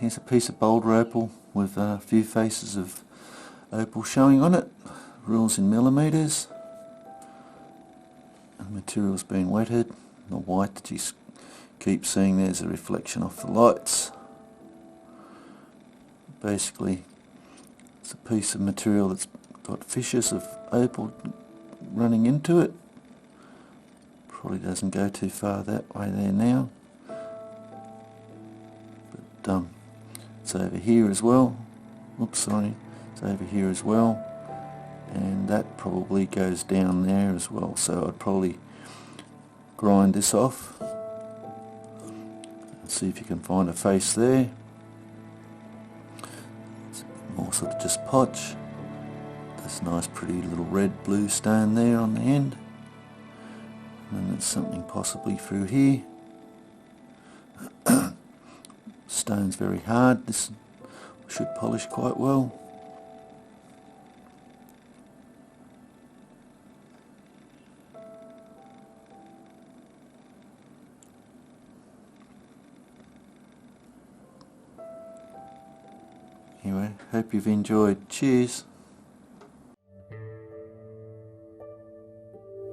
here's a piece of Boulder Opal with a few faces of opal showing on it, rules in millimetres. The material's been wetted. The white that you keep seeing there's a reflection off the lights. Basically, it's a piece of material that's got fissures of opal running into it. Probably doesn't go too far that way there now. But it's over here as well. Oops, sorry. It's over here as well. And that probably goes down there as well. So I'd probably grind this off. And see if you can find a face there. It's a bit more sort of just potch. This nice pretty little red blue stone there on the end. And there's something possibly through here. Stone's very hard. This should polish quite well. Anyway, hope you've enjoyed. Cheers.